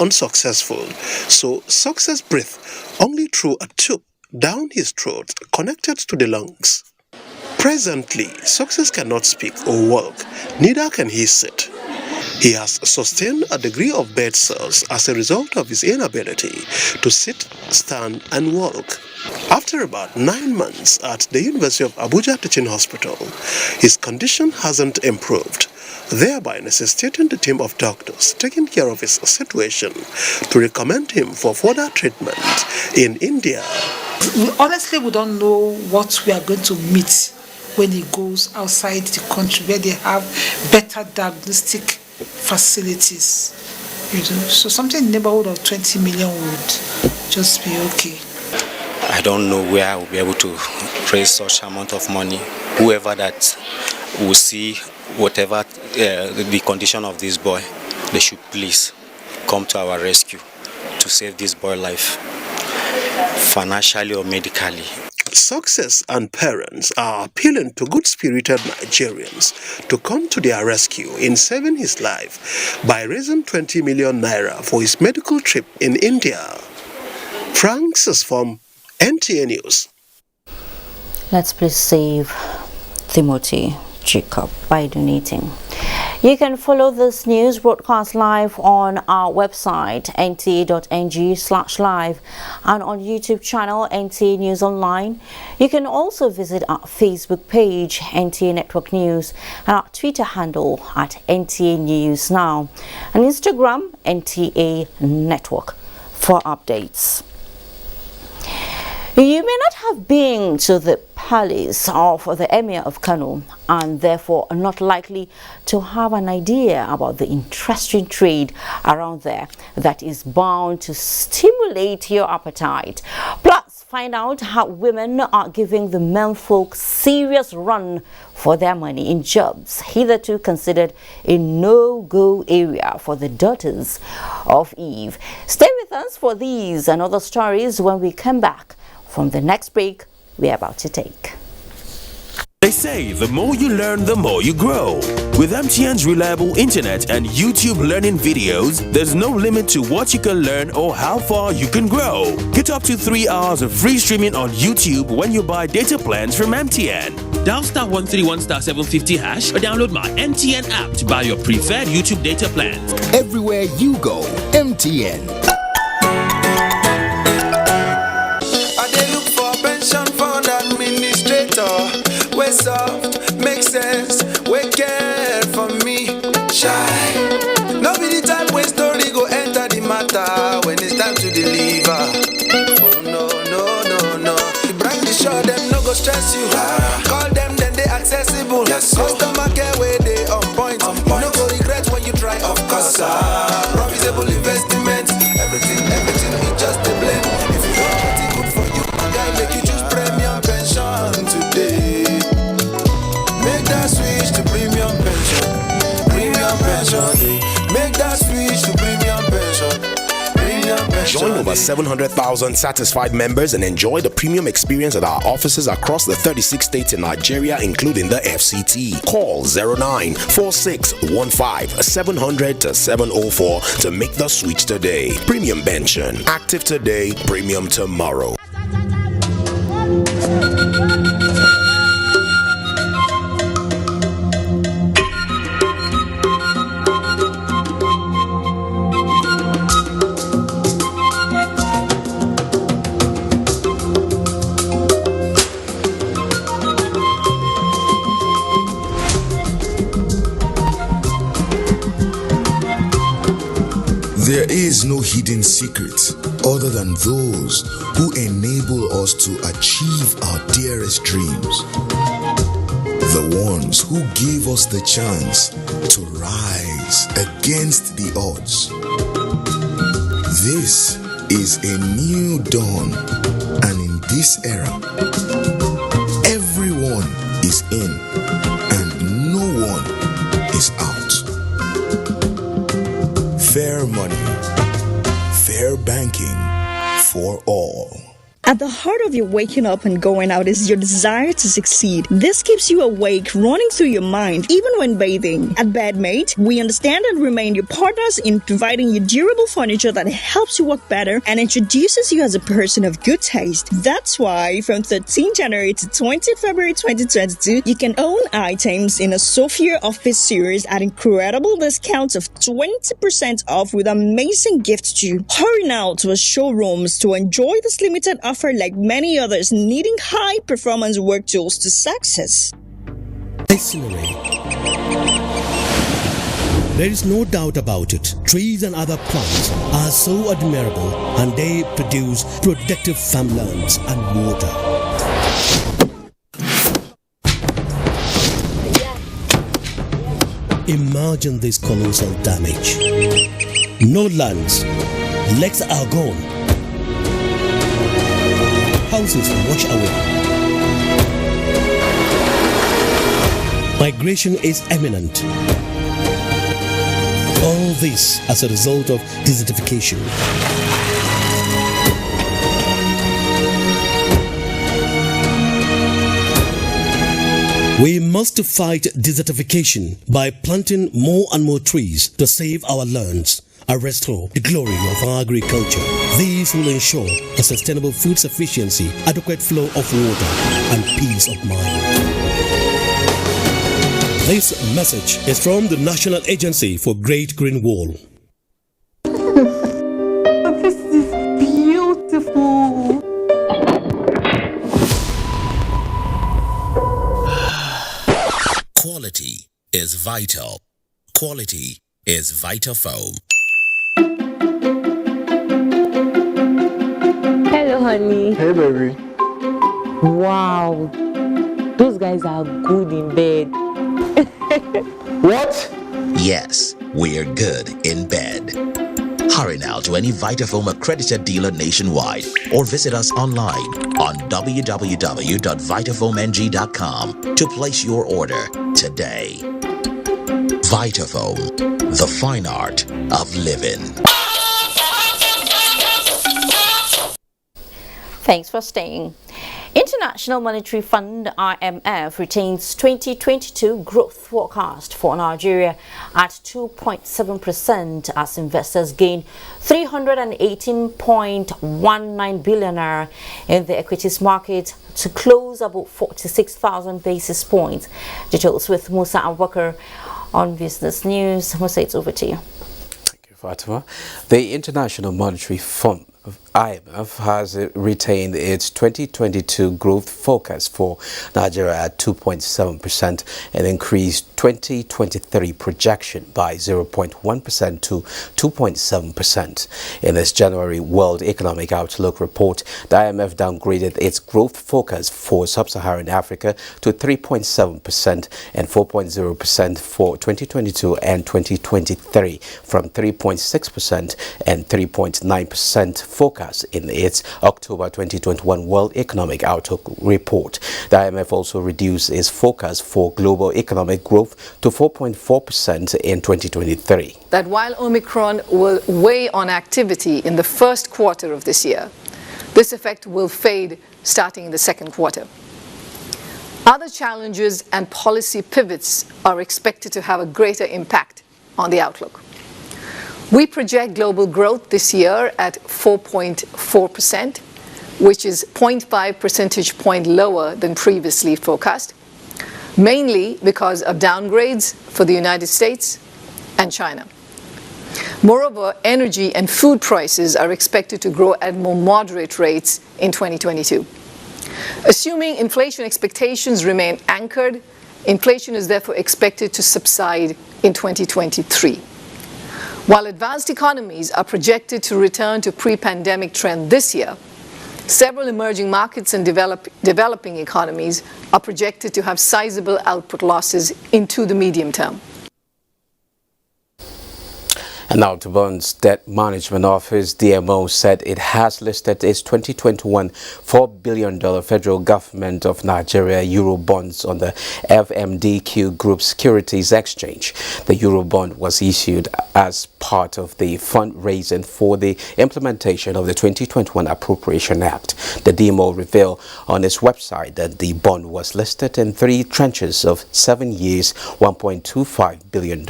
unsuccessful, so success breathed only through a tube down his throat connected to the lungs. Presently, success cannot speak or walk, neither can he sit. He has sustained a degree of bed sores as a result of his inability to sit, stand, and walk. After about 9 months at the University of Abuja Teaching Hospital, his condition hasn't improved, thereby necessitating the team of doctors taking care of his situation to recommend him for further treatment in India. We don't know what we are going to meet when he goes outside the country where they have better diagnostic facilities. So something in the neighborhood of 20 million would just be okay. I don't know where I will be able to raise such amount of money. Whoever that will see whatever the condition of this boy, they should please come to our rescue to save this boy's life, financially or medically. Success and parents are appealing to good-spirited Nigerians to come to their rescue in saving his life by raising 20 million naira for his medical trip in India. Francis from NTA News. Let's please save Timothy Jacob by donating. You can follow this news broadcast live on our website nta.ng/live and on YouTube channel NTA News Online. You can also visit our Facebook page NTA Network News and our Twitter handle at NTA News Now and Instagram NTA Network for updates. You may not have been to the palace of the Emir of Kano and therefore are not likely to have an idea about the interesting trade around there that is bound to stimulate your appetite. Plus, find out how women are giving the menfolk serious run for their money in jobs hitherto considered a no-go area for the daughters of Eve. Stay with us for these and other stories when we come back from the next break we're about to take. They say the more you learn, the more you grow. With MTN's reliable internet and YouTube learning videos, there's no limit to what you can learn or how far you can grow. Get up to 3 hours of free streaming on YouTube when you buy data plans from MTN. Dial *131*750# or download my MTN app to buy your preferred YouTube data plans. Everywhere you go, MTN. Fund administrator, we soft, make sense, we care for me. Shy, no be the time when story go enter the matter when it's time to deliver. Oh no, no, no, no. The brand is sure them no go stress you. Call them then they accessible. Yes, customer care where they on point. You no go regret when you try, of course. Profitable investment, everything is just a blend. If you want it good for you, guy make you choose premium pension today. Make that switch to premium pension. Premium pension day. Make that switch to premium pension. Premium pension. Join over 700,000 satisfied members and enjoy the premium experience at our offices across the 36 states in Nigeria, including the FCT. Call 094615-700-704 to make the switch today. Premium pension. Active today, premium tomorrow. There is no hidden secret other than those who enable us to achieve our dearest dreams. The ones who give us the chance to rise against the odds. This is a new dawn, and in this era, everyone is in and no one is out. Fair money, fair banking for all. At the heart of your waking up and going out is your desire to succeed. This keeps you awake, running through your mind, even when bathing. At Bedmate, we understand and remain your partners in providing you durable furniture that helps you work better and introduces you as a person of good taste. That's why from 13 January to 20 February 2022, you can own items in a Sophia Office series at incredible discounts of 20% off with amazing gifts too. Hurry now to our showrooms to enjoy this limited offer like many others needing high performance work tools to success. Scenery. There is no doubt about it. Trees and other plants are so admirable and they produce productive farmlands and water. Imagine this colossal damage. No lands, legs are gone. Houses wash away. Migration is imminent. All this as a result of desertification. We must fight desertification by planting more and more trees to save our lands and restore the glory of our agriculture. These will ensure a sustainable food sufficiency, adequate flow of water, and peace of mind. This message is from the National Agency for Great Green Wall. This is beautiful. Quality is vital. Quality is Vitafoam. Hello, honey. Hey, baby. Wow. Those guys are good in bed. What? Yes, we're good in bed. Hurry now to any Vitafoam accredited dealer nationwide or visit us online on www.vitafoamng.com to place your order today. Vitafoam, the fine art of living. Thanks for staying. International Monetary Fund IMF retains 2022 growth forecast for Nigeria at 2.7% as investors gain 318.19 billion naira in the equities market to close about 46,000 basis points. Details with Musa Abubakar on Business News. Musa, it's over to you. Thank you, Fatima. The International Monetary Fund IMF has retained its 2022 growth forecast for Nigeria at 2.7% and increased 2023 projection by 0.1% to 2.7%. In its January World Economic Outlook report, the IMF downgraded its growth forecast for sub-Saharan Africa to 3.7% and 4.0% for 2022 and 2023 from 3.6% and 3.9% forecast in its October 2021 World Economic Outlook report. The IMF also reduced its forecast for global economic growth to 4.4% in 2023. That while Omicron will weigh on activity in the first quarter of this year, this effect will fade starting in the second quarter. Other challenges and policy pivots are expected to have a greater impact on the outlook. We project global growth this year at 4.4%, which is 0.5 percentage point lower than previously forecast, mainly because of downgrades for the United States and China. Moreover, energy and food prices are expected to grow at more moderate rates in 2022. Assuming inflation expectations remain anchored, inflation is therefore expected to subside in 2023. While advanced economies are projected to return to pre-pandemic trend this year, several emerging markets and developing economies are projected to have sizable output losses into the medium term. Now, the Bond's Debt Management Office, DMO, said it has listed its 2021 $4 billion federal government of Nigeria Euro bonds on the FMDQ Group Securities Exchange. The Euro bond was issued as part of the fundraising for the implementation of the 2021 Appropriation Act. The DMO revealed on its website that the bond was listed in 3 tranches of 7 years, $1.25 billion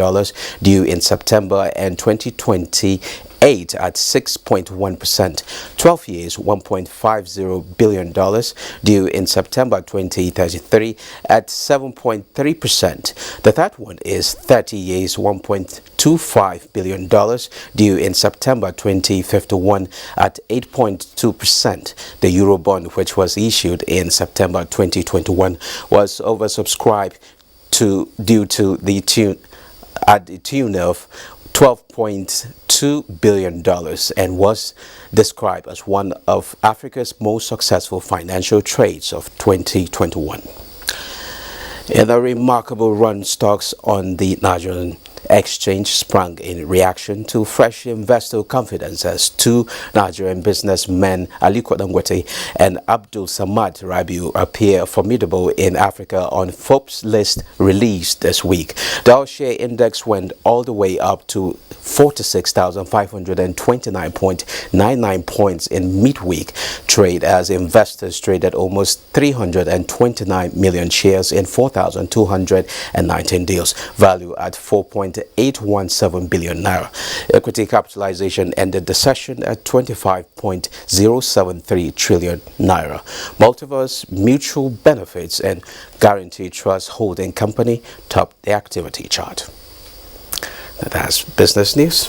due in September and 2028 at 6.1%, 12 years $1.50 billion due in September 2033 at 7.3%. The third one is 30 years $1.25 billion due in September 2051 at 8.2%. The Eurobond, which was issued in September 2021, was oversubscribed due to the tune of $12.2 billion and was described as one of Africa's most successful financial trades of 2021. In a remarkable run, stocks on the Nigerian exchange sprang in reaction to fresh investor confidence as 2 Nigerian businessmen, Aliko Dangote and Abdul Samad Rabiu, appear formidable in Africa on Forbes list released this week. Dow share index went all the way up to 46,529.99 points in midweek trade as investors traded almost 329 million shares in 4,219 deals, value at 4.817 billion naira. Equity capitalization ended the session at 25.073 trillion naira. Multiverse Mutual Benefits and Guarantee Trust Holding Company topped the activity chart. That's business news.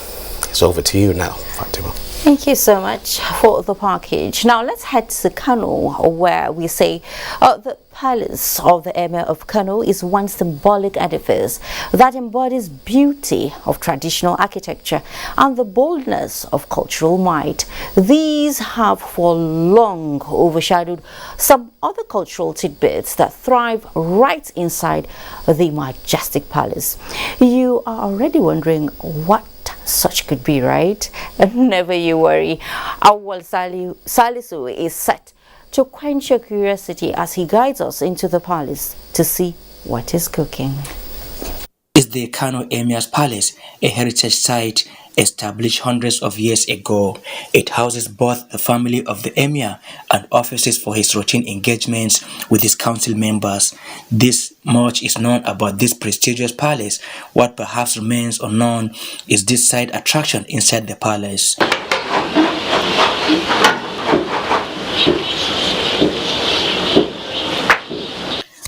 It's over to you now, Fatima. Thank you so much for the package. Now let's head to Kano, where we say the palace of the Emir of Kano is one symbolic edifice that embodies beauty of traditional architecture and the boldness of cultural might. These have for long overshadowed some other cultural tidbits that thrive right inside the majestic palace. You are already wondering what such could be, right? Never you worry. Awal Salisu is set to quench your curiosity as he guides us into the palace to see what is cooking. Is the Kano Emir's Palace, a heritage site established hundreds of years ago. It houses both the family of the Emir and offices for his routine engagements with his council members. This much is known about this prestigious palace. What perhaps remains unknown is this side attraction inside the palace.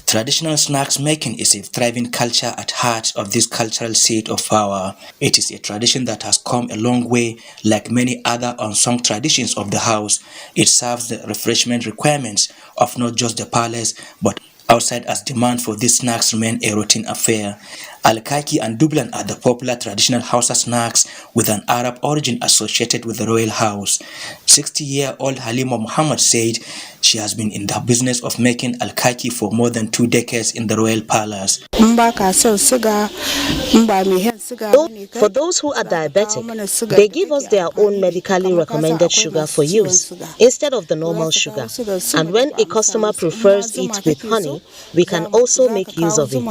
Traditional snacks making is a thriving culture at heart of this cultural seat of power. It is a tradition that has come a long way. Like many other unsung traditions of the house, it serves the refreshment requirements of not just the palace but outside, as demand for these snacks remain a routine affair. Alkaki and Dublan are the popular traditional Hausa snacks with an Arab origin associated with the royal house. 60-year-old Halima Muhammad said she has been in the business of making alkaki for more than 2 decades in the royal palace. For those who are diabetic, they give us their own medically recommended sugar for use instead of the normal sugar. And when a customer prefers it with honey, we can also make use of it.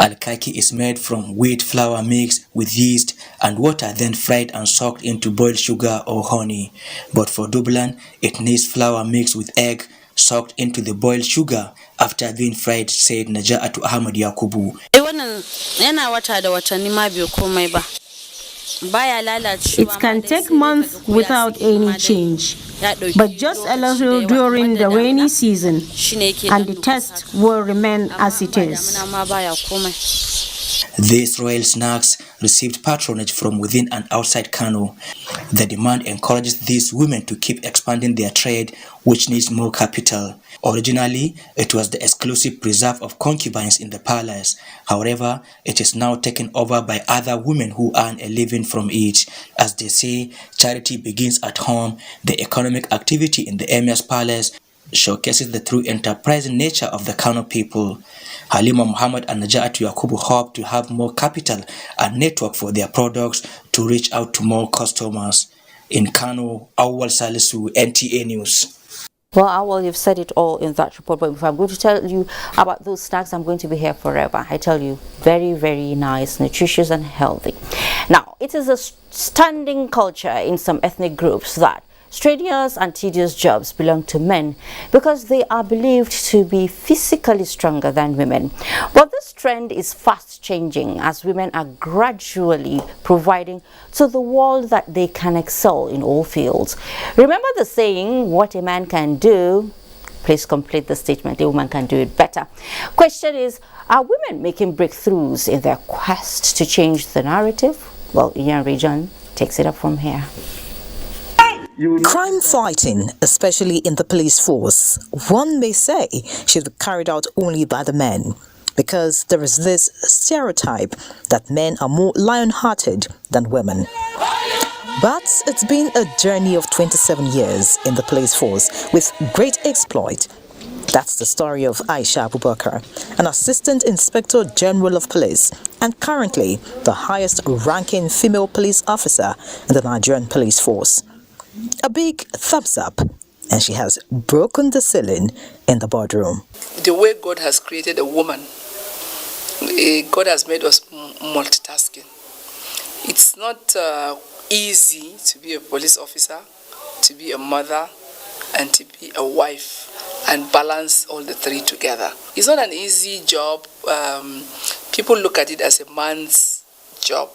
Alkaki is made from wheat flour mixed with yeast and water, then fried and soaked into boiled sugar or honey. But for Dublan, it needs flour mixed with egg, soaked into the boiled sugar after being fried, said Naja'atu Ahmad Yakubu. It can take months without any change, but just a little during the rainy season, and the taste will remain as it is. These royal snacks received patronage from within and outside Kano. The demand encourages these women to keep expanding their trade, which needs more capital. Originally, it was the exclusive preserve of concubines in the palace. However, it is now taken over by other women who earn a living from it. As they say, charity begins at home. The economic activity in the Emir's palace showcases the true enterprising nature of the Kano people. Halima Muhammad and Najatu Yakubu hope to have more capital and network for their products to reach out to more customers. In Kano, Awal Salisu, NTA News. Well, you've said it all in that report, but if I'm going to tell you about those snacks, I'm going to be here forever. I tell you, very, very nice, nutritious and healthy. Now, it is a standing culture in some ethnic groups that strenuous and tedious jobs belong to men because they are believed to be physically stronger than women. But this trend is fast changing as women are gradually providing to the world that they can excel in all fields. Remember the saying, what a man can do, please complete the statement, a woman can do it better. Question is, are women making breakthroughs in their quest to change the narrative? Well, Ian Region takes it up from here. Crime fighting, especially in the police force, one may say should be carried out only by the men, because there is this stereotype that men are more lion-hearted than women. But it's been a journey of 27 years in the police force with great exploit. That's the story of Aisha Abubakar, an Assistant Inspector General of Police and currently the highest ranking female police officer in the Nigerian police force. A big thumbs up, and she has broken the ceiling in the boardroom. The way God has created a woman, God has made us multitasking. It's not easy to be a police officer, to be a mother, and to be a wife, and balance all the three together. It's not an easy job. People look at it as a man's job.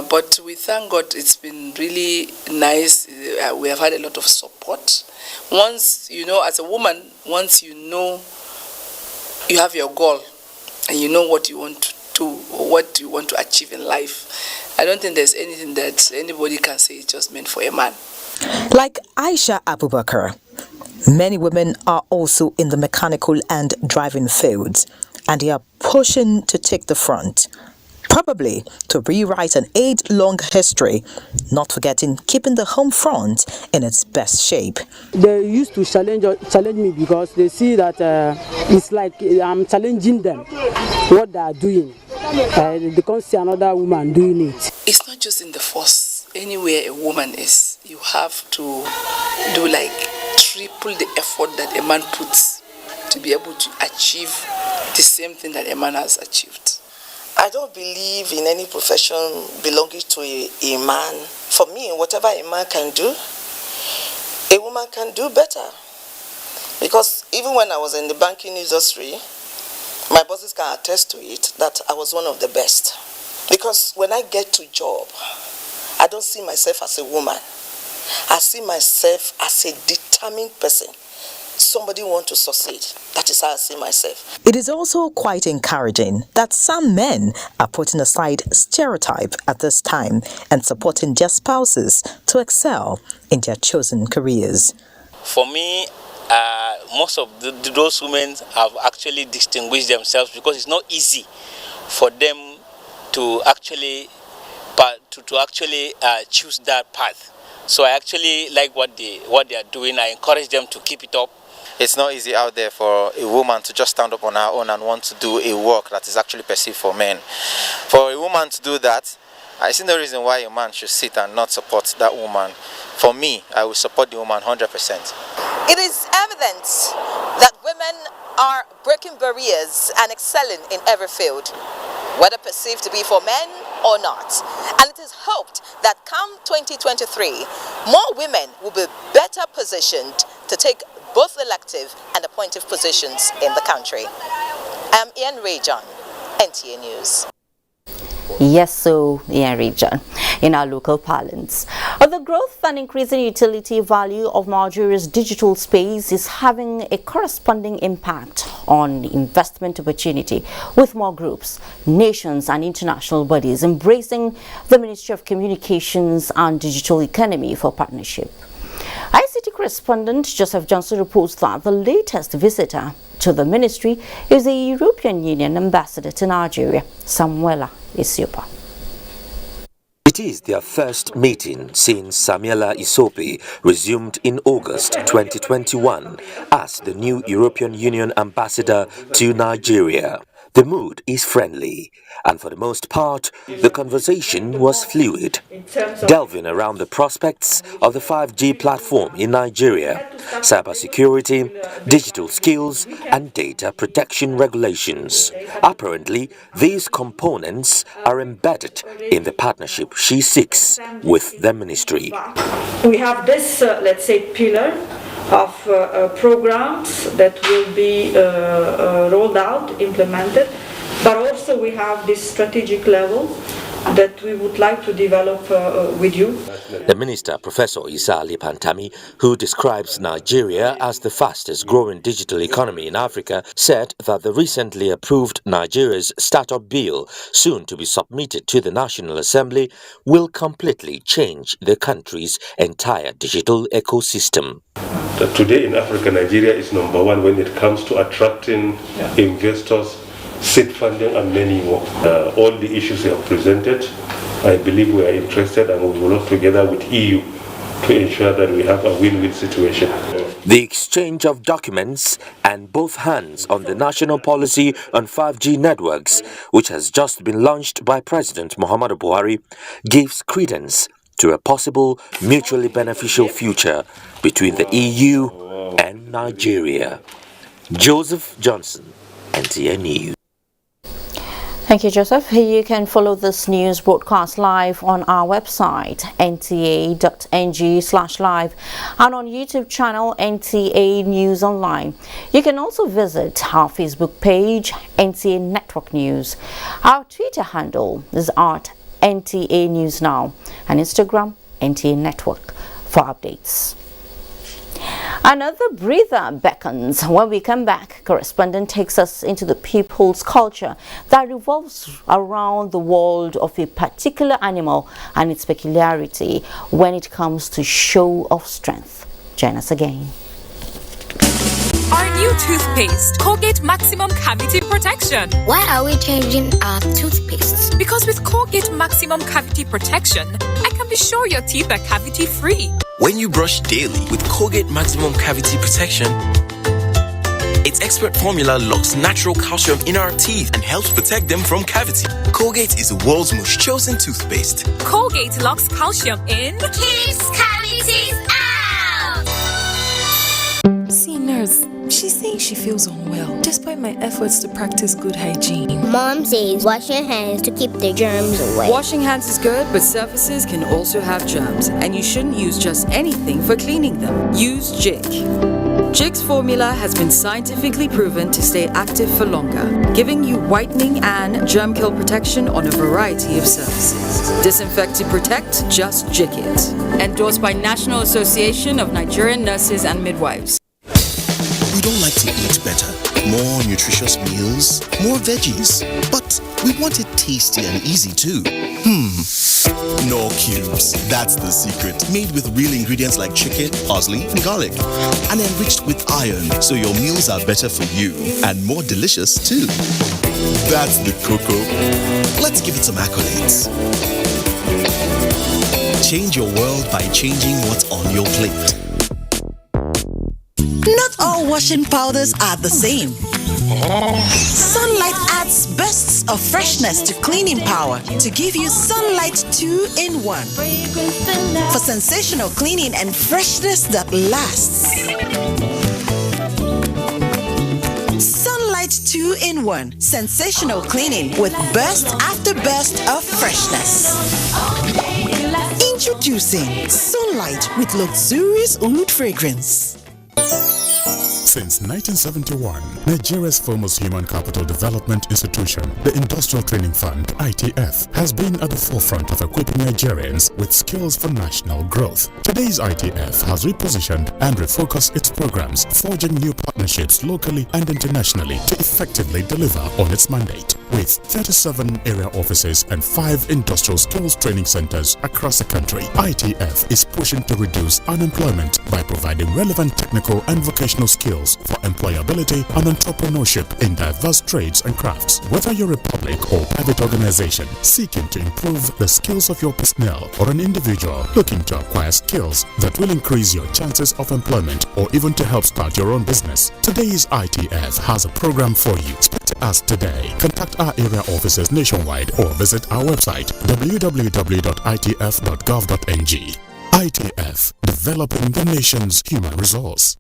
But we thank God it's been really nice. We have had a lot of support. Once, as a woman, once you know you have your goal and you know what you want to do or what you want to achieve in life, I don't think there's anything that anybody can say it's just meant for a man. Like Aisha Abubakar, many women are also in the mechanical and driving fields, and they are pushing to take the front. Probably to rewrite an age-long history, not forgetting keeping the home front in its best shape. They used to challenge me because they see that it's like I'm challenging them, what they are doing. They can't see another woman doing it. It's not just in the force. Anywhere a woman is, you have to do like triple the effort that a man puts to be able to achieve the same thing that a man has achieved. I don't believe in any profession belonging to a man. For me, whatever a man can do, a woman can do better. Because even when I was in the banking industry, my bosses can attest to it that I was one of the best. Because when I get to job, I don't see myself as a woman. I see myself as a determined person. Somebody want to succeed. That is how I see myself. It is also quite encouraging that some men are putting aside stereotype at this time and supporting their spouses to excel in their chosen careers. For me, most of those women have actually distinguished themselves because it's not easy for them to actually choose that path. So I actually like what they are doing. I encourage them to keep it up. It's not easy out there for a woman to just stand up on her own and want to do a work that is actually perceived for men. For a woman to do that, I see no reason why a man should sit and not support that woman. For me, I will support the woman 100%. It is evident that women are breaking barriers and excelling in every field, whether perceived to be for men or not. And it is hoped that come 2023, more women will be better positioned to take both elective and appointive positions in the country. I'm Ian Region, NTA News. Yes, so Ian Region, in our local parlance. The growth and increasing utility value of Nigeria's digital space is having a corresponding impact on the investment opportunity, with more groups, nations and international bodies embracing the Ministry of Communications and Digital Economy for partnership. ICT correspondent Joseph Johnson reports that the latest visitor to the ministry is the European Union ambassador to Nigeria, Samuela Isiopa. It is their first meeting since Samuela Isope resumed in August 2021 as the new European Union ambassador to Nigeria. The mood is friendly, and for the most part, the conversation was fluid, delving around the prospects of the 5G platform in Nigeria, cybersecurity, digital skills, and data protection regulations. Apparently, these components are embedded in the partnership she seeks with the ministry. We have this, let's say, pillar of programs that will be rolled out, implemented, but also we have this strategic level that we would like to develop with you. The minister, Professor Isa Ali Pantami, who describes Nigeria as the fastest growing digital economy in Africa, said that the recently approved Nigeria's Startup Bill, soon to be submitted to the National Assembly, will completely change the country's entire digital ecosystem. Today in Africa, Nigeria is number one when it comes to attracting investors, seed funding, and many more. All the issues you have presented, I believe we are interested, and we will work together with EU to ensure that we have a win-win situation. The exchange of documents and both hands on the national policy on 5G networks, which has just been launched by President Muhammadu Buhari, gives credence to a possible mutually beneficial future between the EU and Nigeria. Joseph Johnson, NTA News. Thank you, Joseph. You can follow this news broadcast live on our website, nta.ng/live, and on YouTube channel NTA News Online. You can also visit our Facebook page, NTA Network News. Our Twitter handle is at NTA News Now, and Instagram, NTA Network, for updates. Another breather beckons. When we come back, correspondent takes us into the people's culture that revolves around the world of a particular animal and its peculiarity when it comes to show of strength. Join us again. Our new toothpaste, Colgate Maximum Cavity Protection. Why are we changing our toothpaste? Because with Colgate Maximum Cavity Protection, I can be sure your teeth are cavity free. When you brush daily with Colgate Maximum Cavity Protection, its expert formula locks natural calcium in our teeth and helps protect them from cavity. Colgate is the world's most chosen toothpaste. Colgate locks calcium in, keeps cavities out. See, nurse, she's saying she feels unwell despite my efforts to practice good hygiene. Mom says wash your hands to keep the germs away. Washing hands is good, but surfaces can also have germs, and you shouldn't use just anything for cleaning them. Use Jik. Jik's formula has been scientifically proven to stay active for longer, giving you whitening and germ kill protection on a variety of surfaces. Disinfect to protect, just Jik it. Endorsed by National Association of Nigerian Nurses and Midwives. We don't like to eat better, more nutritious meals, more veggies, but we want it tasty and easy too. Knorr cubes, that's the secret. Made with real ingredients like chicken, parsley, and garlic, and enriched with iron, so your meals are better for you and more delicious too. That's the cocoa. Let's give it some accolades. Change your world by changing what's on your plate. Not all washing powders are the same. Sunlight adds bursts of freshness to cleaning power to give you Sunlight 2-in-1 for sensational cleaning and freshness that lasts. Sunlight 2-in-1 sensational cleaning with burst after burst of freshness. Introducing Sunlight with luxurious oud fragrance. Since 1971, Nigeria's foremost human capital development institution, the Industrial Training Fund, ITF, has been at the forefront of equipping Nigerians with skills for national growth. Today's ITF has repositioned and refocused its programs, forging new partnerships locally and internationally to effectively deliver on its mandate. with 37 area offices and 5 industrial skills training centers across the country. ITF is pushing to reduce unemployment by providing relevant technical and vocational skills for employability and entrepreneurship in diverse trades and crafts. Whether you're a public or private organization seeking to improve the skills of your personnel, or an individual looking to acquire skills that will increase your chances of employment or even to help start your own business, today's ITF has a program for you. Speak to us today. Contact our area offices nationwide or visit our website www.itf.gov.ng. ITF, developing the nation's human resource.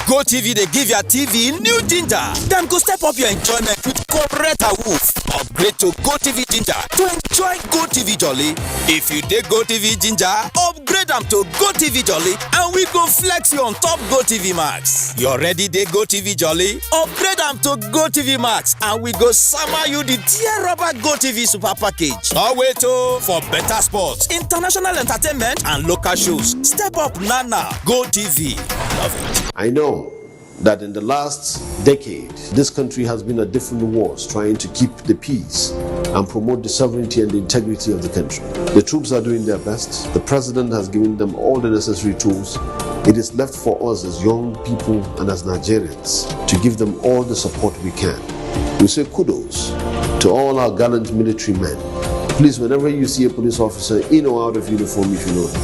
GoTV, they give your TV new ginger. Then go step up your enjoyment with correct awoof. Upgrade to GoTV Ginger to enjoy GoTV Jolly. If you did GoTV Ginger, upgrade them to GoTV Jolly and we go flex you on top GoTV Max. You already did GoTV Jolly? Upgrade them to GoTV Max and we go summer you the tear rubber GoTV Super Package. Oh wait, for better sports, international entertainment and local shows. Step up Nana. GoTV. Love it. I know that in the last decade, this country has been at different wars trying to keep the peace and promote the sovereignty and the integrity of the country. The troops are doing their best. The president has given them all the necessary tools. It is left for us as young people and as Nigerians to give them all the support we can. We say kudos to all our gallant military men. Please, whenever you see a police officer in or out of uniform, if you know them,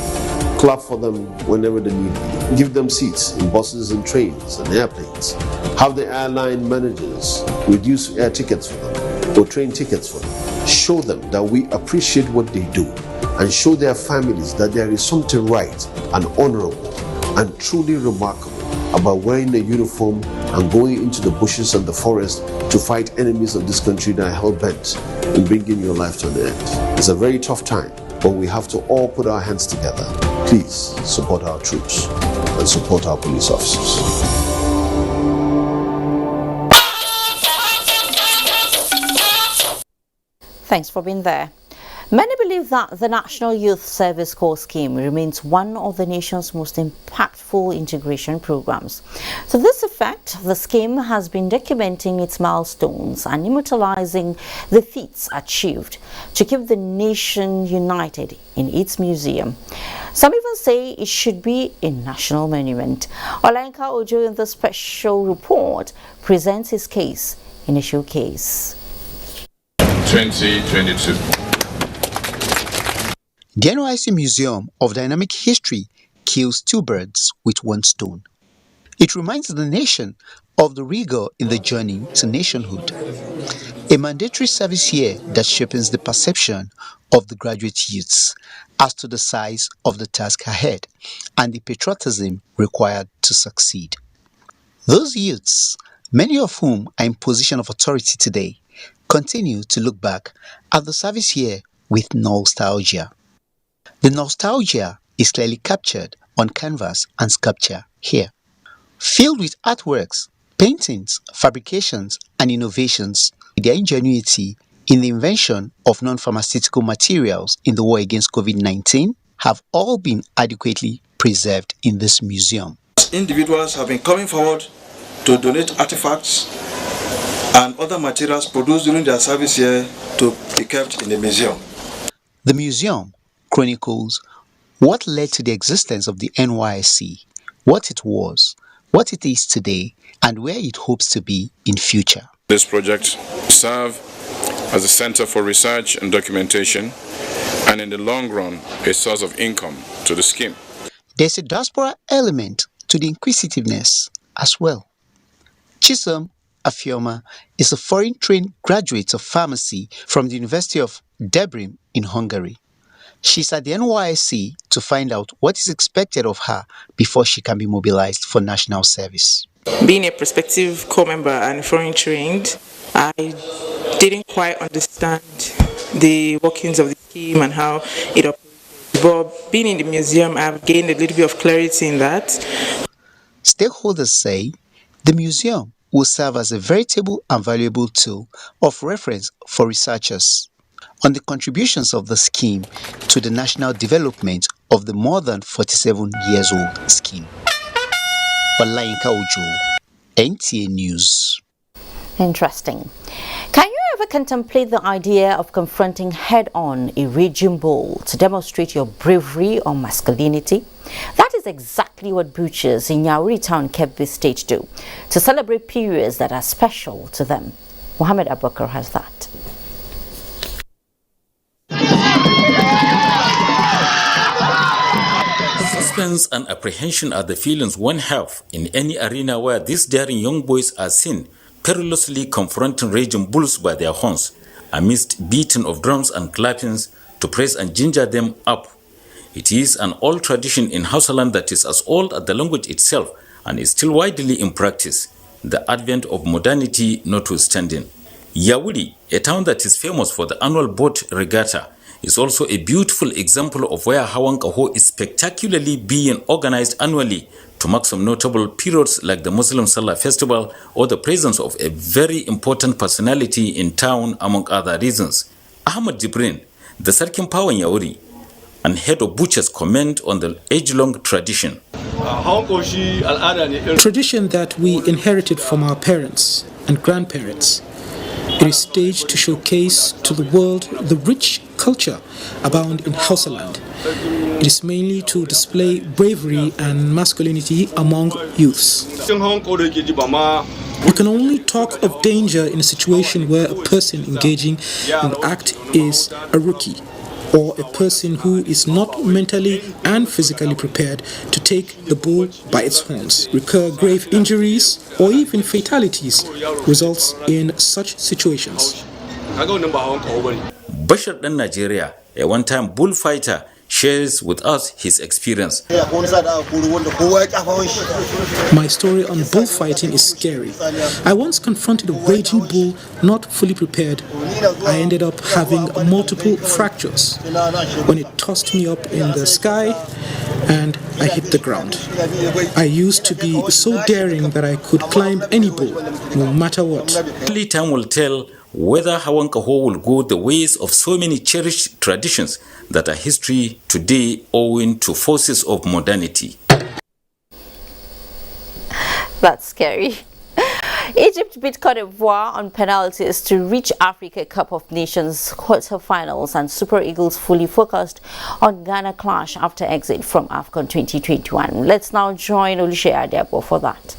clap for them whenever they need. Give them seats in buses and trains and airplanes. Have the airline managers reduce air tickets for them or train tickets for them. Show them that we appreciate what they do and show their families that there is something right and honorable and truly remarkable about wearing a uniform and going into the bushes and the forest to fight enemies of this country that are hell-bent in bringing your life to an end. It's a very tough time, but we have to all put our hands together. Please support our troops and support our police officers. Thanks for being there. Many believe that the National Youth Service Corps scheme remains one of the nation's most impactful integration programs. To this effect, the scheme has been documenting its milestones and immortalizing the feats achieved to keep the nation united in its museum. Some even say it should be a national monument. Olenka Ojo in the special report presents his case in a showcase. 2022. The NYSC Museum of Dynamic History kills 2 birds with 1 stone. It reminds the nation of the rigor in the journey to nationhood. A mandatory service year that sharpens the perception of the graduate youths as to the size of the task ahead and the patriotism required to succeed. Those youths, many of whom are in position of authority today, continue to look back at the service year with nostalgia. The nostalgia is clearly captured on canvas and sculpture here. Filled with artworks, paintings, fabrications, and innovations, their ingenuity in the invention of non-pharmaceutical materials in the war against COVID-19 have all been adequately preserved in this museum. Individuals have been coming forward to donate artifacts and other materials produced during their service year to be kept in the museum. The museum chronicles what led to the existence of the NYSC, what it was, what it is today, and where it hopes to be in future. This project serves as a center for research and documentation, and in the long run, a source of income to the scheme. There's a diaspora element to the inquisitiveness as well. Chisom Afioma is a foreign-trained graduate of pharmacy from the University of Debrecen in Hungary. She's at the NYSC to find out what is expected of her before she can be mobilized for national service. Being a prospective corps member and foreign-trained, I didn't quite understand the workings of the scheme and how it operates. But being in the museum, I've gained a little bit of clarity in that. Stakeholders say the museum will serve as a veritable and valuable tool of reference for researchers on the contributions of the scheme to the national development of the more than 47 years old scheme. Olayinka Ojo, NTA News. Interesting. Can you ever contemplate the idea of confronting head-on a raging bull to demonstrate your bravery or masculinity? That is exactly what butchers in Yauri Town, Kebbi State do to celebrate periods that are special to them. Mohammed Abubakar has that. Suspense and apprehension are the feelings one have in any arena where these daring young boys are seen perilously confronting raging bulls by their horns, amidst beating of drums and clappings to praise and ginger them up. It is an old tradition in Hausaland that is as old as the language itself and is still widely in practice, the advent of modernity notwithstanding. Yauri, a town that is famous for the annual boat regatta, is also a beautiful example of where Hawankaho is spectacularly being organized annually to mark some notable periods like the Muslim Salah festival or the presence of a very important personality in town, among other reasons. Ahmad Jibrin, the Sarkin Pawan Yauri and head of butchers, comment on the age-long tradition. Tradition that we inherited from our parents and grandparents. It is staged to showcase to the world the rich culture abound in Hausaland. It is mainly to display bravery and masculinity among youths. You can only talk of danger in a situation where a person engaging in the act is a rookie, or a person who is not mentally and physically prepared to take the bull by its horns. Recur grave injuries or even fatalities results in such situations. Bashar Dan Nigeria, a one-time bullfighter, shares with us his experience. My story on bullfighting is scary. I once confronted a raging bull not fully prepared. I ended up having multiple fractures when it tossed me up in the sky and I hit the ground. I used to be so daring that I could climb any bull, no matter what. Only time will tell whether Hawankaho will go the ways of so many cherished traditions that are history today owing to forces of modernity. That's scary. Egypt beat Cote d'Ivoire on penalties to reach Africa Cup of Nations quarterfinals, and Super Eagles fully focused on Ghana clash after exit from AFCON 2021. Let's now join Olushe Adebo for that.